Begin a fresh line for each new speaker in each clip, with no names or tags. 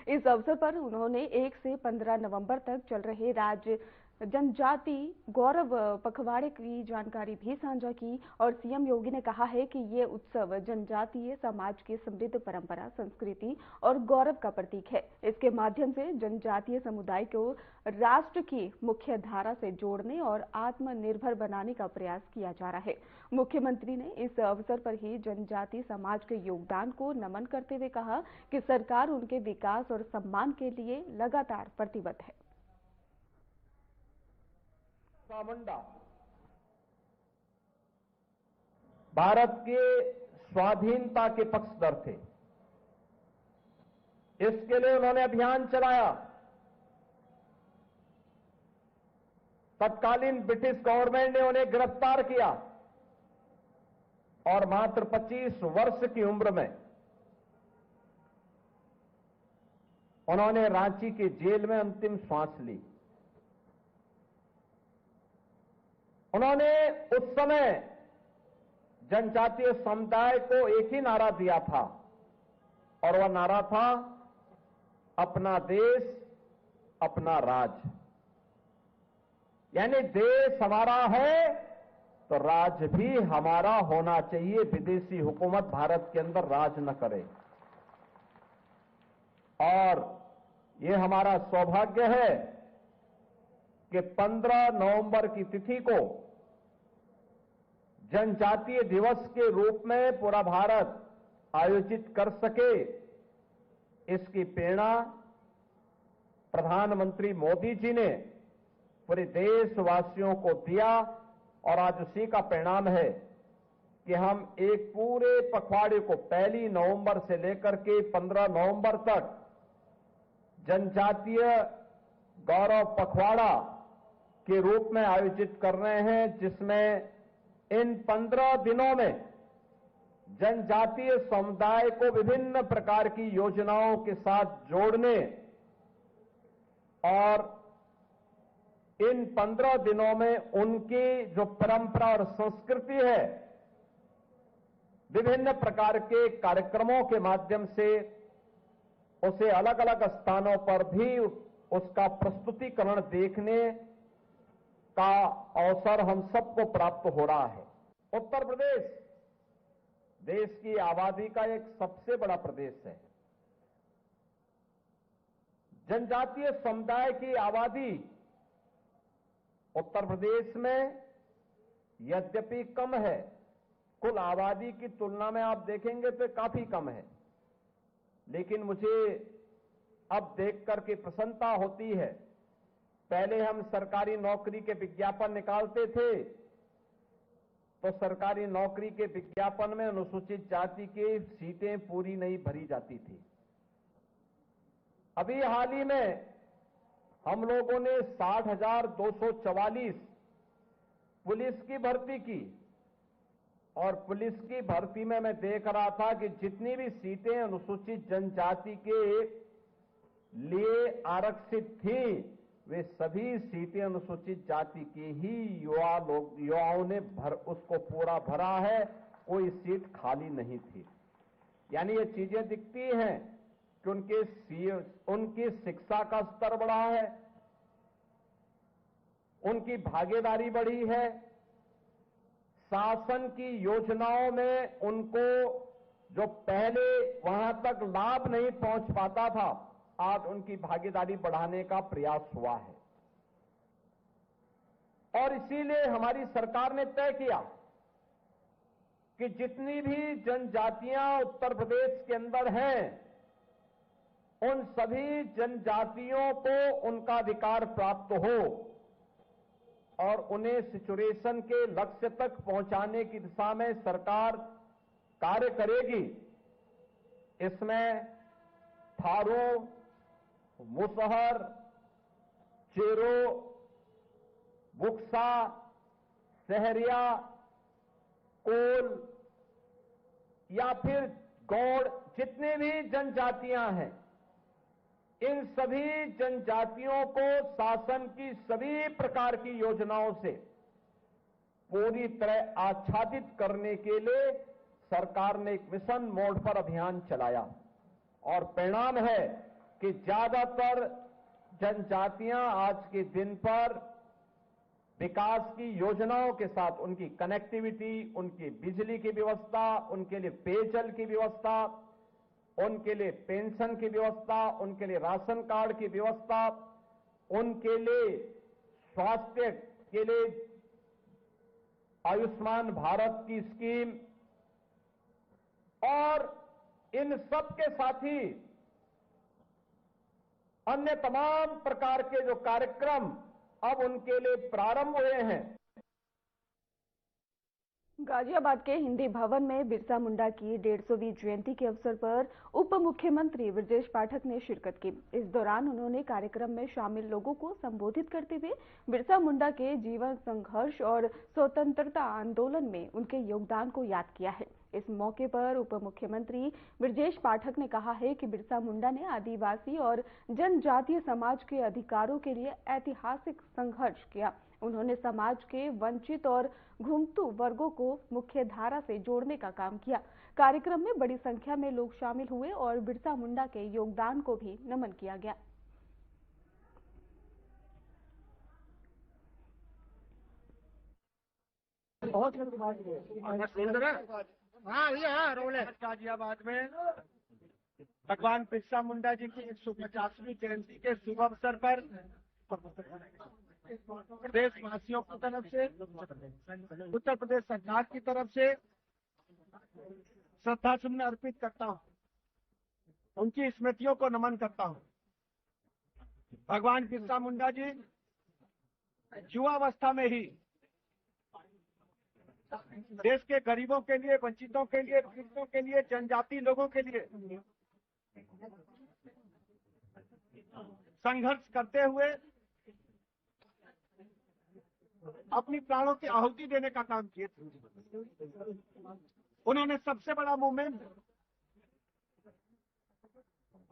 इस अवसर पर उन्होंने 1 से 15 नवंबर तक चल रहे राज्य जनजाति गौरव पखवाड़े की जानकारी भी साझा की और सीएम योगी ने कहा है कि ये उत्सव जनजातीय समाज की समृद्ध परंपरा, संस्कृति और गौरव का प्रतीक है। इसके माध्यम से जनजातीय समुदाय को राष्ट्र की मुख्य धारा से जोड़ने और आत्मनिर्भर बनाने का प्रयास किया जा रहा है। मुख्यमंत्री ने इस अवसर पर ही जनजातीय समाज के योगदान को नमन करते हुए कहा कि सरकार उनके विकास और सम्मान के लिए लगातार प्रतिबद्ध है।
मुंडा भारत के स्वाधीनता के पक्षधर थे। इसके लिए उन्होंने अभियान चलाया। तत्कालीन ब्रिटिश गवर्नमेंट ने उन्हें गिरफ्तार किया और मात्र 25 वर्ष की उम्र में उन्होंने रांची के जेल में अंतिम सांस ली। उन्होंने उस समय जनजातीय समुदाय को एक ही नारा दिया था और वह नारा था, अपना देश अपना राज। यानी देश हमारा है तो राज भी हमारा होना चाहिए, विदेशी हुकूमत भारत के अंदर राज न करे। और ये हमारा सौभाग्य है कि 15 नवंबर की तिथि को जनजातीय दिवस के रूप में पूरा भारत आयोजित कर सके। इसकी प्रेरणा प्रधानमंत्री मोदी जी ने पूरे देशवासियों को दिया और आज उसी का परिणाम है कि हम एक पूरे पखवाड़े को 1 नवंबर से लेकर के 15 नवंबर तक जनजातीय गौरव पखवाड़ा के रूप में आयोजित कर रहे हैं, जिसमें इन 15 दिनों में जनजातीय समुदाय को विभिन्न प्रकार की योजनाओं के साथ जोड़ने और इन 15 दिनों में उनकी जो परंपरा और संस्कृति है, विभिन्न प्रकार के कार्यक्रमों के माध्यम से उसे अलग अलग स्थानों पर भी उसका प्रस्तुतिकरण देखने का अवसर हम सबको प्राप्त हो रहा है। उत्तर प्रदेश देश की आबादी का एक सबसे बड़ा प्रदेश है। जनजातीय समुदाय की आबादी उत्तर प्रदेश में यद्यपि कम है, कुल आबादी की तुलना में आप देखेंगे तो काफी कम है, लेकिन मुझे अब देख करके प्रसन्नता होती है। पहले हम सरकारी नौकरी के विज्ञापन निकालते थे तो सरकारी नौकरी के विज्ञापन में अनुसूचित जाति की सीटें पूरी नहीं भरी जाती थी। अभी हाल ही में हम लोगों ने 60,244 पुलिस की भर्ती की और पुलिस की भर्ती में मैं देख रहा था कि जितनी भी सीटें अनुसूचित जनजाति के लिए आरक्षित थी, वे सभी सीटें अनुसूचित जाति की ही युवाओं ने उसको पूरा भरा है, कोई सीट खाली नहीं थी। यानी ये चीजें दिखती हैं कि उनकी शिक्षा का स्तर बढ़ा है, उनकी भागीदारी बढ़ी है, शासन की योजनाओं में उनको जो पहले वहां तक लाभ नहीं पहुंच पाता था, आज उनकी भागीदारी बढ़ाने का प्रयास हुआ है। और इसीलिए हमारी सरकार ने तय किया कि जितनी भी जनजातियां उत्तर प्रदेश के अंदर हैं, उन सभी जनजातियों को उनका अधिकार प्राप्त हो और उन्हें सिचुएशन के लक्ष्य तक पहुंचाने की दिशा में सरकार कार्य करेगी। इसमें थारू, मुसहर, चेरो, बुक्सा, सहरिया, कोल या फिर गौड़, जितने भी जनजातियां हैं, इन सभी जनजातियों को शासन की सभी प्रकार की योजनाओं से पूरी तरह आच्छादित करने के लिए सरकार ने एक मिशन मोड पर अभियान चलाया और परिणाम है कि ज्यादातर जनजातियां आज के दिन पर विकास की योजनाओं के साथ उनकी कनेक्टिविटी, उनकी बिजली की व्यवस्था, उनके लिए पेयजल की व्यवस्था, उनके लिए पेंशन की व्यवस्था, उनके लिए राशन कार्ड की व्यवस्था, उनके लिए स्वास्थ्य के लिए आयुष्मान भारत की स्कीम और इन सब के साथ ही अन्य तमाम प्रकार के जो कार्यक्रम अब उनके लिए प्रारंभ हुए हैं।
गाजियाबाद के हिंदी भवन में बिरसा मुंडा की 150वीं जयंती के अवसर पर उप मुख्यमंत्री ब्रजेश पाठक ने शिरकत की। इस दौरान उन्होंने कार्यक्रम में शामिल लोगों को संबोधित करते हुए बिरसा मुंडा के जीवन संघर्ष और स्वतंत्रता आंदोलन में उनके योगदान को याद किया है। इस मौके पर उप मुख्यमंत्री ब्रजेश पाठक ने कहा है कि बिरसा मुंडा ने आदिवासी और जनजातीय समाज के अधिकारों के लिए ऐतिहासिक संघर्ष किया। उन्होंने समाज के वंचित और घुमतू वर्गों को मुख्य धारा से जोड़ने का काम किया। कार्यक्रम में बड़ी संख्या में लोग शामिल हुए और बिरसा मुंडा के योगदान को भी नमन किया गया।
गाजियाबाद में भगवान बिरसा मुंडा जी की 150वीं जयंती के शुभ अवसर पर प्रदेशवासियों की तरफ से, उत्तर प्रदेश सरकार की तरफ से श्रद्धा सुमन अर्पित करता हूँ। उनकी स्मृतियों को नमन करता हूँ। भगवान बिरसा मुंडा जी युवावस्था में ही देश के गरीबों के लिए, वंचितों के लिए, पीड़ितों के लिए, जनजाति लोगों के लिए संघर्ष करते हुए अपनी प्राणों की आहुति देने का काम किए थे। उन्होंने सबसे बड़ा मूवमेंट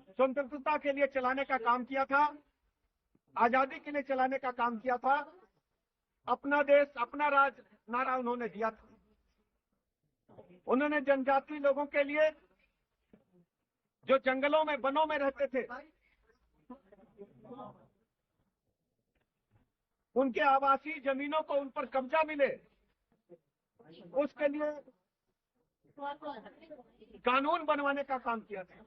स्वतंत्रता के लिए चलाने का काम किया था, आजादी के लिए चलाने का काम किया था। अपना देश, अपना राज नारा उन्होंने दिया था। उन्होंने जनजाति लोगों के लिए, जो जंगलों में, वनों में रहते थे, उनके आवासीय जमीनों को उन पर कब्जा मिले, उसके लिए कानून बनवाने का काम किया था।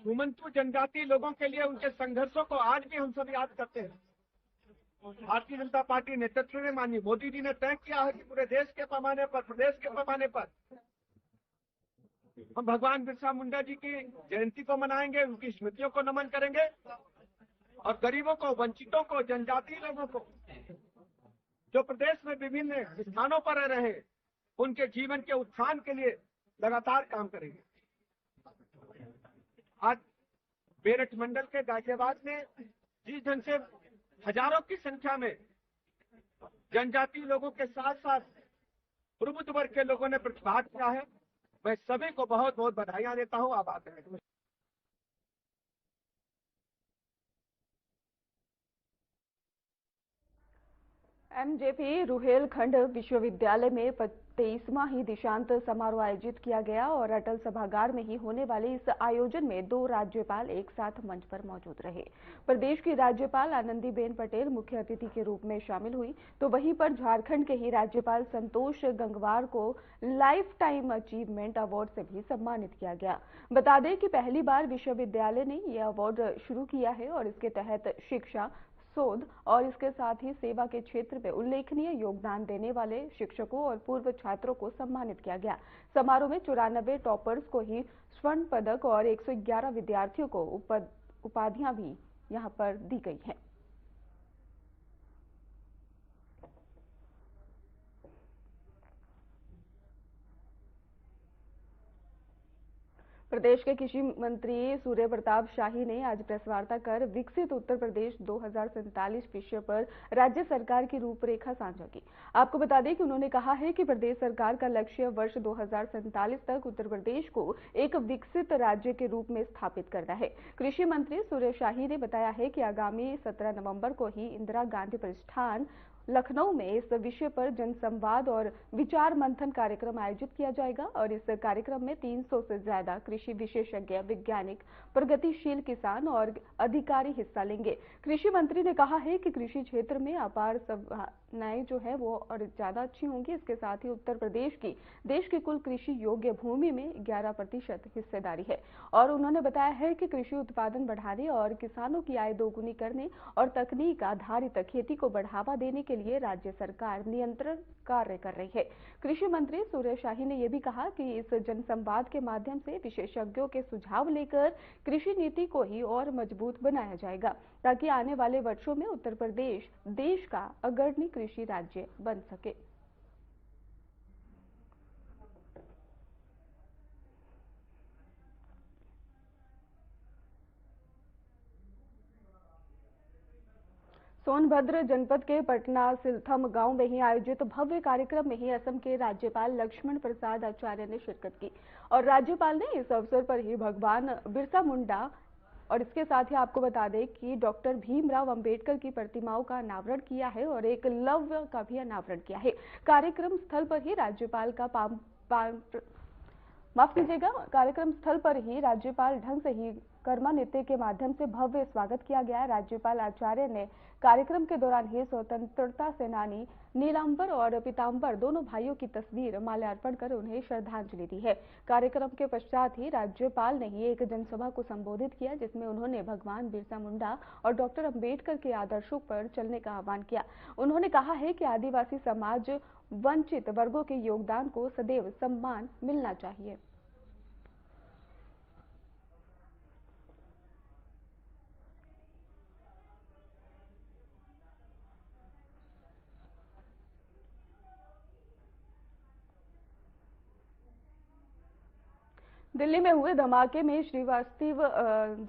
घुमंतू जनजाति लोगों के लिए उनके संघर्षों को आज भी हम सब याद करते हैं। भारतीय जनता पार्टी नेतृत्व में माननीय मोदी जी ने तय किया है कि पूरे देश के पैमाने पर, प्रदेश के पैमाने पर हम भगवान बिरसा मुंडा जी की जयंती को मनाएंगे, उनकी स्मृतियों को नमन करेंगे और गरीबों को, वंचितों को, जनजातीय लोगों को जो प्रदेश में विभिन्न स्थानों पर रह रहे हैं, उनके जीवन के उत्थान के लिए लगातार काम करेंगे। आज बेरठ मंडल के गाजियाबाद में जिस ढंग से हजारों की संख्या में जनजातीय लोगों के साथ साथ प्रबुद्ध वर्ग के लोगों ने प्रतिभाग किया है, मैं सभी को बहुत बहुत बधाइयां देता हूं। आप आते हैं।
एमजेपी रुहेलखंड विश्वविद्यालय में 23वां ही दीक्षांत समारोह आयोजित किया गया और अटल सभागार में ही होने वाले इस आयोजन में 2 राज्यपाल एक साथ मंच पर मौजूद रहे। प्रदेश की राज्यपाल आनंदीबेन पटेल मुख्य अतिथि के रूप में शामिल हुई, तो वहीं पर झारखंड के ही राज्यपाल संतोष गंगवार को लाइफ टाइम अचीवमेंट अवार्ड से भी सम्मानित किया गया। बता दें कि पहली बार विश्वविद्यालय ने यह अवार्ड शुरू किया है और इसके तहत शिक्षा, शोध और इसके साथ ही सेवा के क्षेत्र में उल्लेखनीय योगदान देने वाले शिक्षकों और पूर्व छात्रों को सम्मानित किया गया। समारोह में 94 टॉपर्स को ही स्वर्ण पदक और 111 विद्यार्थियों को उपाधियां भी यहां पर दी गई हैं। प्रदेश के कृषि मंत्री सूर्य प्रताप शाही ने आज प्रेस वार्ता कर विकसित उत्तर प्रदेश 2047 विषय पर राज्य सरकार की रूपरेखा साझा की। आपको बता दें कि उन्होंने कहा है कि प्रदेश सरकार का लक्ष्य वर्ष 2047 तक उत्तर प्रदेश को एक विकसित राज्य के रूप में स्थापित करना है। कृषि मंत्री सूर्य शाही ने बताया है कि आगामी 17 नवंबर को ही इंदिरा गांधी प्रतिष्ठान लखनऊ में इस विषय पर जनसंवाद और विचार मंथन कार्यक्रम आयोजित किया जाएगा और इस कार्यक्रम में 300 से ज्यादा कृषि विशेषज्ञ, वैज्ञानिक, प्रगतिशील किसान और अधिकारी हिस्सा लेंगे। कृषि मंत्री ने कहा है कि कृषि क्षेत्र में अपार संभावनाएं जो है वो और ज्यादा अच्छी होंगी। इसके साथ ही उत्तर प्रदेश की देश की कुल कृषि योग्य भूमि में 11% हिस्सेदारी है और उन्होंने बताया है कि कृषि उत्पादन बढ़ाने और किसानों की आय दोगुनी करने और तकनीक आधारित खेती को बढ़ावा देने के लिए राज्य सरकार निरंतर कार्य कर रही है। कृषि मंत्री सूर्य शाही ने यह भी कहा कि इस जनसंवाद के माध्यम से विशेषज्ञों के सुझाव लेकर कृषि नीति को ही और मजबूत बनाया जाएगा ताकि आने वाले वर्षों में उत्तर प्रदेश देश का अग्रणी कृषि राज्य बन सके। सोनभद्र जनपद के पटना सिलथम गांव में ही आयोजित भव्य कार्यक्रम में ही असम के राज्यपाल लक्ष्मण प्रसाद आचार्य ने शिरकत की और राज्यपाल ने इस अवसर पर ही भगवान बिरसा मुंडा और इसके साथ ही आपको बता दें कि डॉक्टर भीमराव अंबेडकर की प्रतिमाओं का अनावरण किया है और एक लव्य का भी अनावरण किया है। कार्यक्रम स्थल पर ही राज्यपाल का कार्यक्रम स्थल पर ही राज्यपाल ढंग से ही कर्मा नृत्य के माध्यम से भव्य स्वागत किया गया। राज्यपाल आचार्य ने कार्यक्रम के दौरान ही स्वतंत्रता सेनानी नीलांबर और पीतांबर दोनों भाइयों की तस्वीर माल्यार्पण कर उन्हें श्रद्धांजलि दी है। कार्यक्रम के पश्चात ही राज्यपाल ने ही एक जनसभा को संबोधित किया जिसमें उन्होंने भगवान बिरसा मुंडा और डॉक्टर अंबेडकर के आदर्शों पर चलने का आह्वान किया। उन्होंने कहा है कि आदिवासी समाज वंचित वर्गों के योगदान को सदैव सम्मान मिलना चाहिए। दिल्ली में हुए धमाके में श्रीवास्तव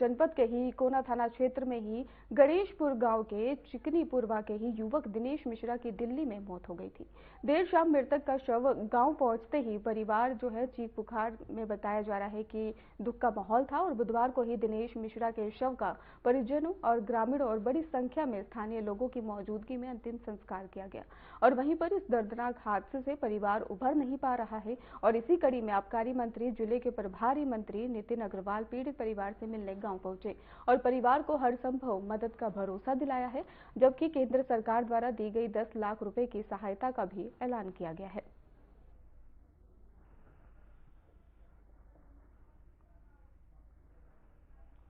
जनपद के ही कोना थाना क्षेत्र में ही गणेशपुर गांव के चिकनीपुरवा के ही युवक दिनेश मिश्रा की दिल्ली में मौत हो गई थी। देर शाम मृतक का शव गांव पहुंचते ही परिवार जो है चीख पुकार में बताया जा रहा है कि दुख का माहौल था और बुधवार को ही दिनेश मिश्रा के शव का परिजनों और ग्रामीणों और बड़ी संख्या में स्थानीय लोगों की मौजूदगी में अंतिम संस्कार किया गया और वहीं पर इस दर्दनाक हादसे से परिवार उभर नहीं पा रहा है और इसी कड़ी में आबकारी मंत्री जिले के प्रभारी मंत्री नितिन अग्रवाल पीड़ित परिवार से मिलने गांव पहुंचे और परिवार को हर संभव मदद का भरोसा दिलाया है, जबकि केंद्र सरकार द्वारा दी गई 10 लाख रुपए की सहायता का भी ऐलान किया गया है।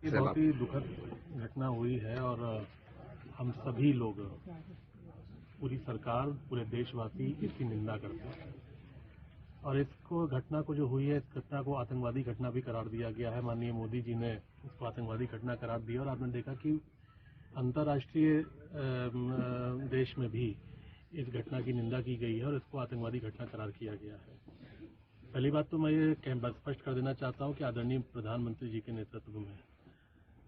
बहुत ही दुखद घटना हुई है और हम सभी लोग, पूरी सरकार, पूरे देशवासी इसकी निंदा करते हैं और इसको घटना को जो हुई है, इस घटना को आतंकवादी घटना भी करार दिया गया है। माननीय मोदी जी ने इसको आतंकवादी घटना करार दिया और आपने देखा कि अंतर्राष्ट्रीय देश में भी इस घटना की निंदा की गई है और इसको आतंकवादी घटना करार किया गया है। पहली बात तो मैं ये स्पष्ट कर देना चाहता हूँ कि आदरणीय प्रधानमंत्री जी के नेतृत्व में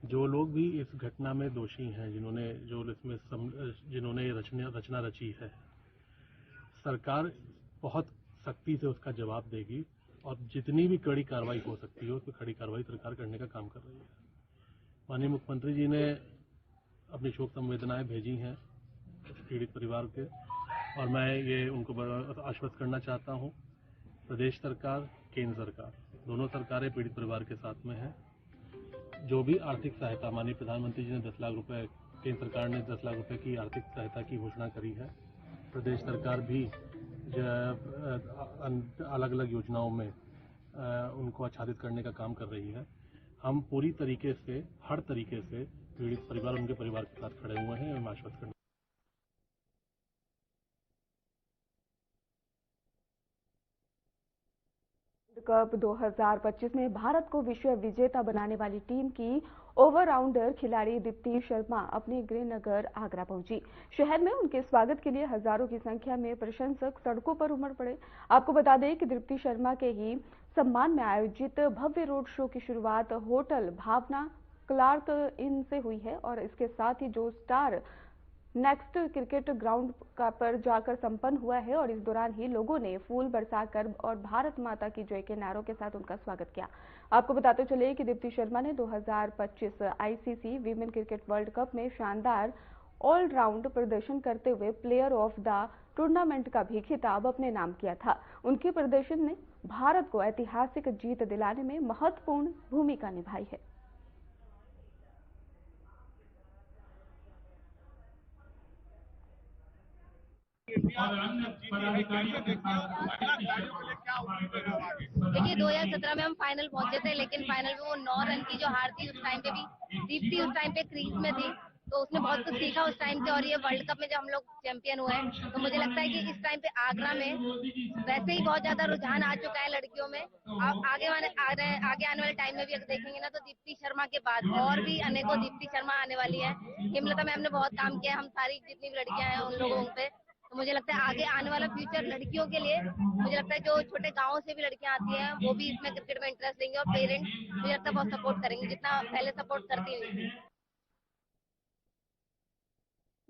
जो लोग भी इस घटना में दोषी हैं, जिन्होंने रचना रची है, सरकार बहुत सख्ती से उसका जवाब देगी और जितनी भी कड़ी कार्रवाई हो सकती है उस पर कड़ी कार्रवाई सरकार करने का काम कर रही है। माननीय मुख्यमंत्री जी ने अपनी शोक संवेदनाएं भेजी हैं पीड़ित परिवार के और मैं ये उनको आश्वस्त करना चाहता हूं, प्रदेश सरकार, केंद्र सरकार, दोनों सरकारें पीड़ित परिवार के साथ में हैं। जो भी आर्थिक सहायता, माननीय प्रधानमंत्री जी ने 10 लाख रुपए, केंद्र सरकार ने 10 लाख रुपए की आर्थिक सहायता की घोषणा करी है। प्रदेश सरकार भी अलग अलग योजनाओं में उनको आच्छादित करने का काम कर रही है। हम पूरी तरीके से, हर तरीके से पीड़ित परिवार, उनके परिवार के साथ खड़े हुए हैं। हम आश्वस्त करना
कप 2025 में भारत को विश्व विजेता बनाने वाली टीम की ओवरऑलराउंडर खिलाड़ी दीप्ति शर्मा अपने गृह नगर आगरा पहुंची। शहर में उनके स्वागत के लिए हजारों की संख्या में प्रशंसक सड़कों पर उमड़ पड़े। आपको बता दें कि दीप्ति शर्मा के ही सम्मान में आयोजित भव्य रोड शो की शुरुआत होटल भावना क्लार्क इन से हुई है और इसके साथ ही जो स्टार नेक्स्ट क्रिकेट ग्राउंड पर जाकर संपन्न हुआ है और इस दौरान ही लोगों ने फूल बरसाकर और भारत माता की जय के नारों के साथ उनका स्वागत किया। आपको बताते चले कि दीप्ति शर्मा ने 2025 ICC women cricket world cup में शानदार ऑलराउंड प्रदर्शन करते हुए प्लेयर ऑफ द टूर्नामेंट का भी खिताब अपने नाम किया था। उनके प्रदर्शन ने भारत को ऐतिहासिक जीत दिलाने में महत्वपूर्ण भूमिका निभाई है।
देखिए 2017 में हम फाइनल पहुंचे थे, लेकिन फाइनल में वो 9 रन की जो हार थी, उस टाइम पे भी दीप्ति उस टाइम पे क्रीज में थी, तो उसने बहुत कुछ सीखा उस टाइम से। और ये वर्ल्ड कप में जब हम लोग चैंपियन हुए हैं, तो मुझे लगता है कि इस टाइम पे आगरा में वैसे ही बहुत ज्यादा रुझान आ चुका है लड़कियों में। अब आगे आने वाले टाइम में भी अगर देखेंगे ना, तो दीप्ति शर्मा के बाद और भी अनेकों दीप्ति शर्मा आने वाली है। हेमलता मैम ने बहुत काम किया है, हम सारी जितनी भी लड़कियां हैं उन लोगों पे। तो मुझे लगता है आगे आने वाला फ्यूचर लड़कियों के लिए, मुझे लगता है जो छोटे गांवों से भी लड़कियां आती हैं वो भी इसमें क्रिकेट में इंटरेस्ट लेंगे, और पेरेंट्स मुझे लगता है बहुत सपोर्ट करेंगे जितना पहले सपोर्ट करती हुई।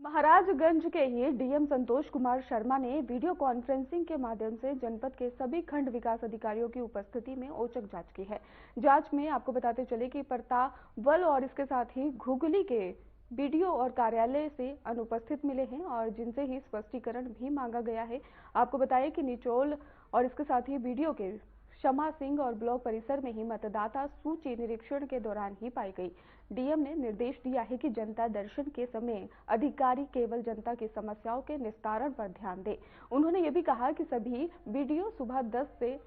महाराजगंज के ही डीएम संतोष कुमार शर्मा ने वीडियो कॉन्फ्रेंसिंग के माध्यम से जनपद के सभी खंड विकास अधिकारियों की उपस्थिति में औचक जांच की है। जांच में आपको बताते चले कि परतावल और इसके साथ ही घुगली के बीडीओ और कार्यालय से अनुपस्थित मिले हैं और जिनसे ही स्पष्टीकरण भी मांगा गया है। आपको बताएं कि निचोल और इसके साथ ही बीडीओ के शमा सिंह और ब्लॉक परिसर में ही मतदाता सूची निरीक्षण के दौरान ही पाई गई। डीएम ने निर्देश दिया है कि जनता दर्शन के समय अधिकारी केवल जनता की समस्याओं के निस्तारण पर ध्यान दें। उन्होंने ये भी कहा कि सभी बीडीओ सुबह 10 से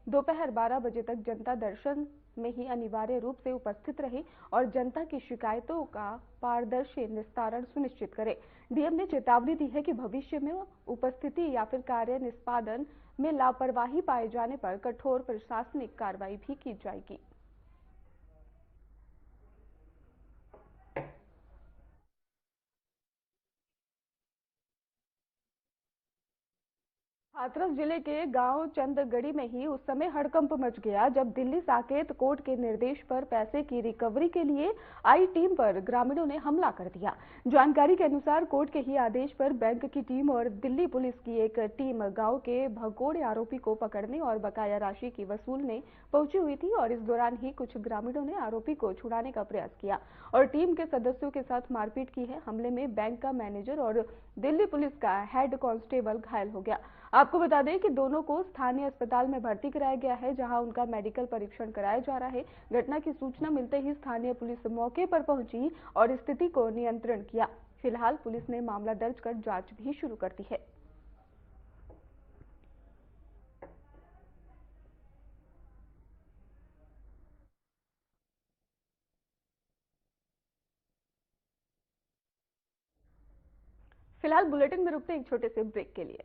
दोपहर 12 बजे तक जनता दर्शन में ही अनिवार्य रूप से उपस्थित रहे और जनता की शिकायतों का पारदर्शी निस्तारण सुनिश्चित करें। डीएम ने चेतावनी दी है कि भविष्य में उपस्थिति या फिर कार्य निष्पादन में लापरवाही पाए जाने पर कठोर प्रशासनिक कार्रवाई भी की जाएगी। हाथरस जिले के गांव चंदगढ़ी में ही उस समय हड़कंप मच गया जब दिल्ली साकेत कोर्ट के निर्देश पर पैसे की रिकवरी के लिए आई टीम पर ग्रामीणों ने हमला कर दिया। जानकारी के अनुसार कोर्ट के ही आदेश पर बैंक की टीम और दिल्ली पुलिस की एक टीम गांव के भगोड़े आरोपी को पकड़ने और बकाया राशि की वसूलने पहुंची हुई थी और इस दौरान ही कुछ ग्रामीणों ने आरोपी को छुड़ाने का प्रयास किया और टीम के सदस्यों के साथ मारपीट की है। हमले में बैंक का मैनेजर और दिल्ली पुलिस का हेड कांस्टेबल घायल हो गया। आपको बता दें कि दोनों को स्थानीय अस्पताल में भर्ती कराया गया है, जहां उनका मेडिकल परीक्षण कराया जा रहा है। घटना की सूचना मिलते ही स्थानीय पुलिस मौके पर पहुंची और स्थिति को नियंत्रण किया। फिलहाल पुलिस ने मामला दर्ज कर जांच भी शुरू कर दी है। फिलहाल बुलेटिन में रुकते हैं एक छोटे से ब्रेक के लिए।